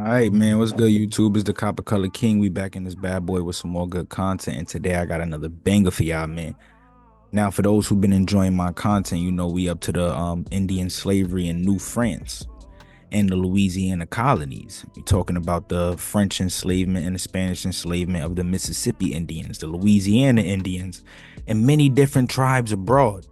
All right, man. What's good, YouTube? It's the Copper Color King. We back in this bad boy with some more good content. And today I got another banger for y'all, man. Now, for those who've been enjoying my content, you know we up to the Indian slavery in New France and the Louisiana colonies. We're talking about the French enslavement and the Spanish enslavement of the Mississippi Indians, the Louisiana Indians, and many different tribes abroad.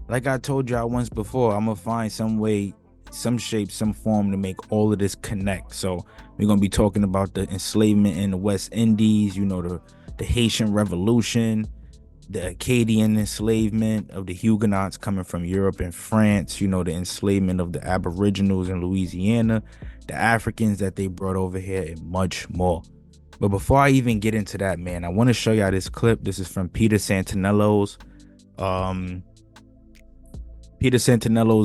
Like I told y'all once before, I'm gonna find some way, some shape, some form to make all of this connect. So we're gonna be talking about the enslavement in the West Indies, you know, the Haitian Revolution, the Acadian enslavement of the Huguenots coming from Europe and France, you know, the enslavement of the Aboriginals in Louisiana, the Africans that they brought over here, and much more. But before I even get into that, man, I want to show y'all this clip. This is from Peter Santinello's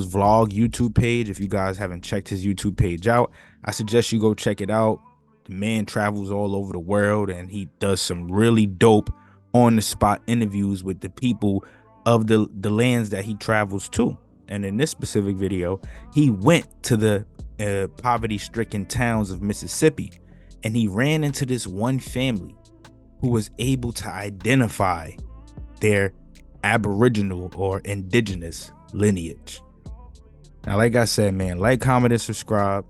vlog YouTube page. If you guys haven't checked his YouTube page out, I suggest you go check it out. The man travels all over the world and he does some really dope on the spot interviews with the people of the lands that he travels to. And in this specific video, he went to the poverty stricken towns of Mississippi and he ran into this one family who was able to identify their Aboriginal or indigenous lineage. Now, like I said, man, like, comment, and subscribe.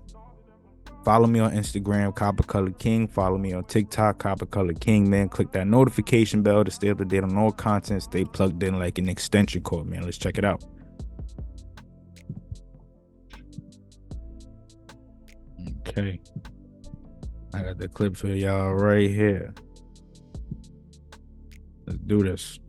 Follow me on Instagram, Copper Colored King. Follow me on TikTok, Copper Colored King, man. Click that notification bell to stay up to date on all content. Stay plugged in like an extension cord, man. Let's check it out. Okay. I got the clip for y'all right here. Let's do this.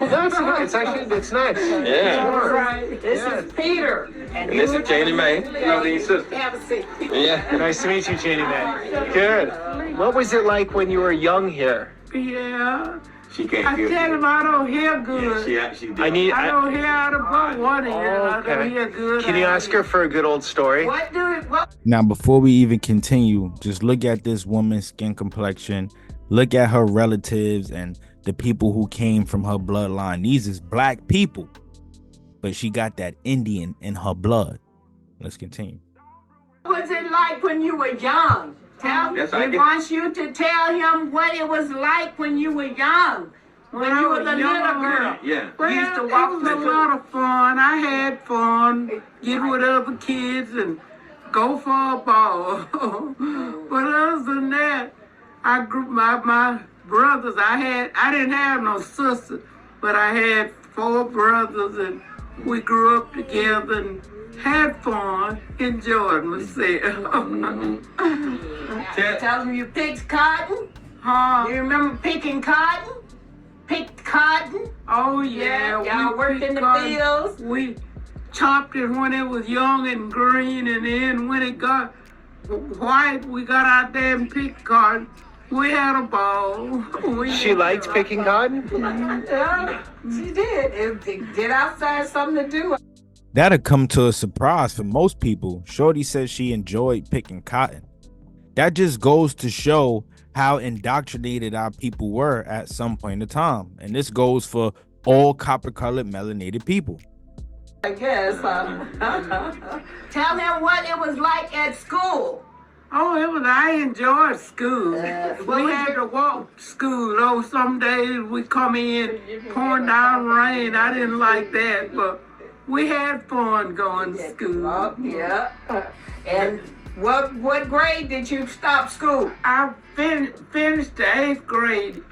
It's actually, it's nice. Yeah. Right. This is Peter. And this is Janie Mae. Lovely sister. Have a seat. Yeah. Nice to meet you, Janie Mae. Good. What was it like when you were young here? Yeah. She can't I hear tell you. him I don't hear good. Yeah, she actually did. I don't hear out of both one ear. I don't hear good. Can you ask her for a good old story? What? Now, before we even continue, just look at this woman's skin complexion. Look at her relatives and the people who came from her bloodline. These is black people, but she got that Indian in her blood. Let's continue. What was it like when you were young? He wants you to tell him what it was like when you were young. When you were the little girl. Yeah. Well, Used to it walk was a lot of fun. I had fun, get with other kids and go for a ball. But other than that, I grew my brothers. I didn't have no sisters, but I had 4 brothers, and we grew up together and had fun, enjoyed myself. Tell him you picked cotton. Huh? You remember picking cotton? Picked cotton? Oh yeah, Y'all worked in the picked fields? We chopped it when it was young and green, and then when it got white, we got out there and picked cotton. We had a ball. She liked picking cotton? Yeah, she did. Get outside, something to do. That'll come to a surprise for most people. Shorty says she enjoyed picking cotton. That just goes to show how indoctrinated our people were at some point in time. And this goes for all copper-colored melanated people. I guess. Tell him what it was like at school. Oh, I enjoyed school. What We had to walk to school. Oh, some days we come in pouring down rain. I didn't like that, but we had fun going to school. Oh, yeah. And what grade did you stop school? I finished the 8th grade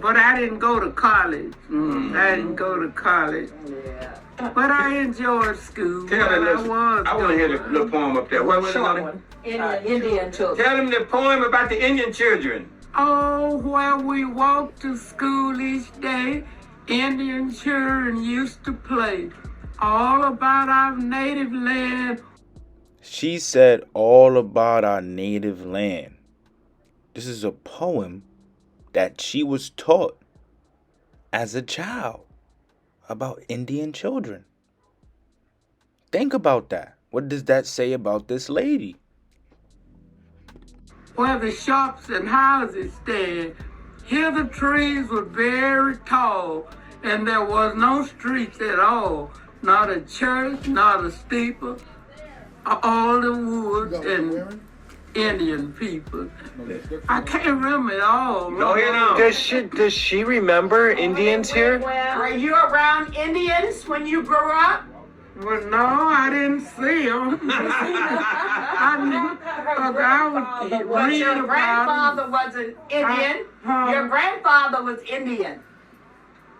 but I didn't go to college. I didn't go to college. Yeah. But I enjoyed school. Tell her this. I want to hear the little poem up there. What was it? Short one. Indian children. Tell them the poem about the Indian children. Oh, where we walked to school each day, Indian children used to play. All about our native land. She said all about our native land. This is a poem that she was taught as a child about Indian children. Think about that. What does that say about this lady? Where the shops and houses stand. Here the trees were very tall, and there was no streets at all. Not a church, not a steeple. all the woods and Indian people. I can't remember it all. Go ahead on. Does she remember Indians here? Were you around Indians when you grew up? Well, no, I didn't see them. I was But reading your about grandfather was an Indian. Your grandfather was Indian.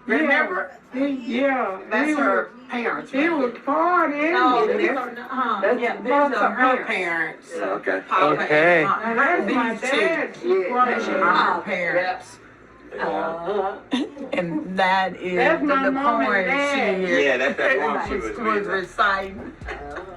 Remember? Yeah, That's her parents. He was part Indian. Those are her parents. Okay. That's my dad. That's your mom's parents. And that is That's my the mom and poem dad. Yeah, that's that one she was reading. reciting.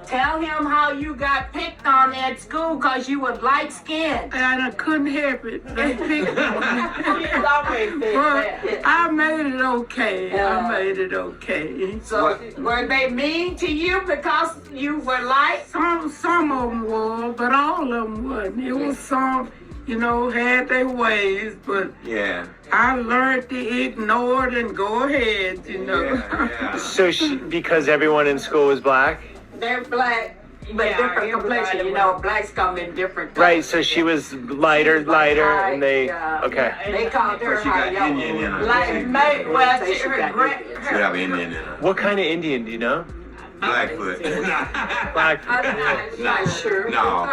Tell him how you got picked on at school because you was light skinned. And I couldn't help it. They picked me. He's always said But that. I made it okay. I made it okay. So were they mean to you because you were light? Some of them were, but all of them wasn't. It was some, had their ways, but Yeah. I learned to ignore it and go ahead, Yeah. So because everyone in school was black? They're black, but different complexion. Blacks come in different colors. Right, so she was lighter, and they, okay. They called her She got high Indian in her. Like, well, she, She have Indian in her. What kind of Indian do you know? Blackfoot. Black. I'm not sure. No.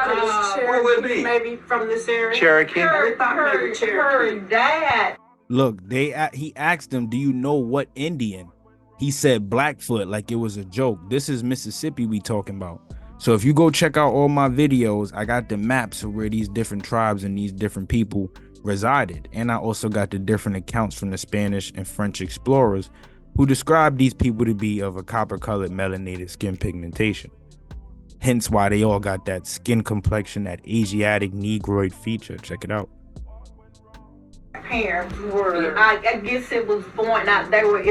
Where would it be? Maybe from this area. Cherokee? We thought maybe Cherokee. Her dad. Look, he asked him, "Do you know what Indian?" He said Blackfoot, like it was a joke. This is Mississippi we talking about. So if you go check out all my videos, I got the maps of where these different tribes and these different people resided. And I also got the different accounts from the Spanish and French explorers who described these people to be of a copper-colored melanated skin pigmentation. Hence why they all got that skin complexion, that Asiatic Negroid feature. Check it out. Parents were, I guess it was born out, they were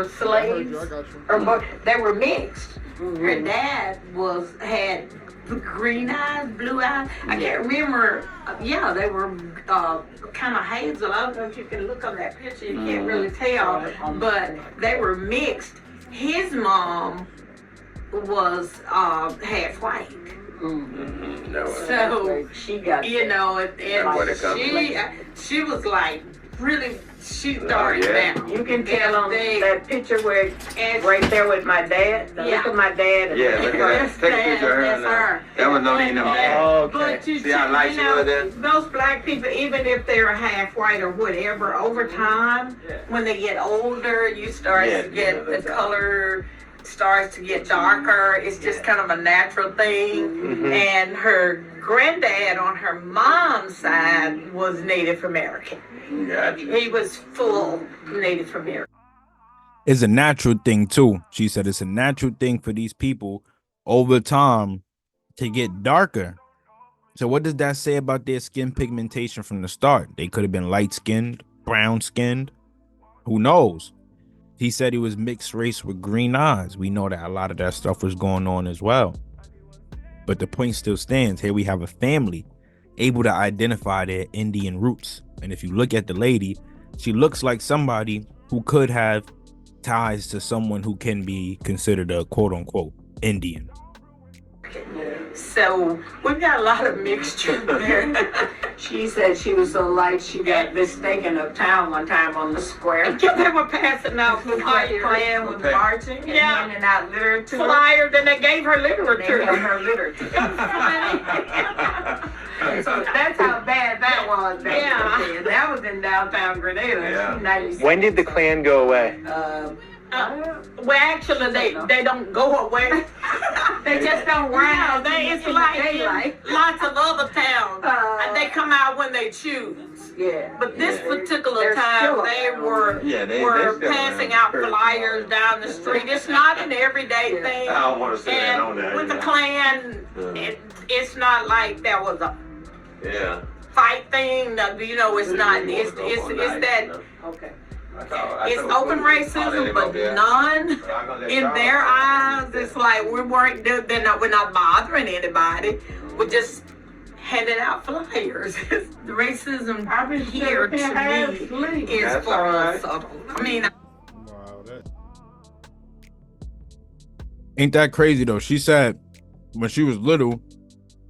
slaves, or they were mixed. Her dad had green eyes, blue eyes. I can't remember. Yeah, they were kind of hazel. I don't know if you can look on that picture. You can't really tell, but they were mixed. His mom was half white. No. So she got, and she was like really. She started that. You can tell on that picture where it's right there with my dad. Look at my dad. Yeah, look at that. Take a picture of her. That's her. That was no need of that. Oh, okay. But See how light she was then? those black people, even if they're half white or whatever, over time, when they get older, you start to get the color starts to get darker. It's just kind of a natural thing. Mm-hmm. And her granddad on her mom's side was Native American. Gotcha. He was full Native American. It's a natural thing too. She said it's a natural thing for these people over time to get darker. So what does that say about their skin pigmentation from the start? They could have been light skinned, brown skinned. Who knows? He said he was mixed race with green eyes. We know that a lot of that stuff was going on as well. But the point still stands. Here we have a family able to identify their Indian roots. And if you look at the lady, she looks like somebody who could have ties to someone who can be considered a quote unquote Indian. So we've got a lot of mixture there. She said she was so light she got mistaken uptown one time on the square. They were passing out flyers, playing with marching and handing out literature. Flyers, and they gave her literature. They gave her literature. So that's how bad that was. That was in downtown Grenada. When did the Klan go away? Well, actually, they don't go away. They just don't rise. It's like lots of other towns. And they come out when they choose. Yeah. But this particular time, they were passing out flyers down the street. It's not an everyday thing. I don't want to say that on that. With the Klan, it's not like there was a fight thing. It's not. It's that. Okay. It's open racism, but none in their eyes. It's like we're not bothering anybody. We're just handing out flyers. The racism here to me is far subtle. I mean, ain't that crazy though? She said when she was little,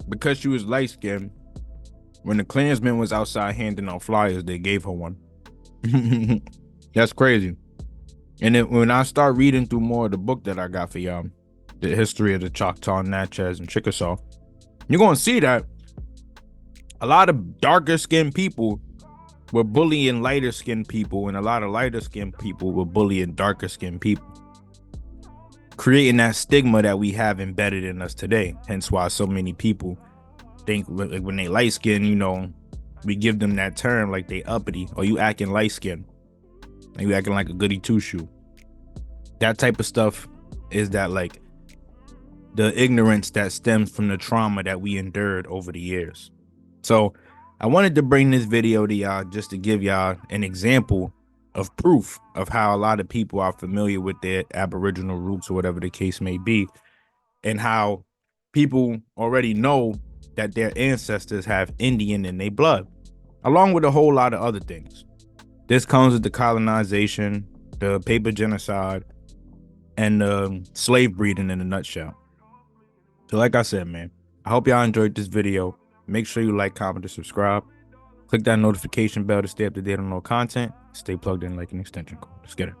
because she was light skinned, when the Klansman was outside handing out flyers, they gave her one. That's crazy. And then when I start reading through more of the book that I got for y'all, the history of the Choctaw, Natchez, and Chickasaw, you're gonna see that a lot of darker skinned people were bullying lighter skinned people, and a lot of lighter skinned people were bullying darker skinned people, creating that stigma that we have embedded in us today. Hence why so many people think like when they light skinned, you know, we give them that term like they uppity, or you acting light skinned, and you acting like a goody two shoe. That type of stuff is that like the ignorance that stems from the trauma that we endured over the years. So I wanted to bring this video to y'all just to give y'all an example of proof of how a lot of people are familiar with their Aboriginal roots, or whatever the case may be, and how people already know that their ancestors have Indian in their blood, along with a whole lot of other things. This comes with the colonization, the paper genocide, and slave breeding in a nutshell. So like I said, man, I hope y'all enjoyed this video. Make sure you like, comment, and subscribe. Click that notification bell to stay up to date on all content. Stay plugged in like an extension cord. Let's get it.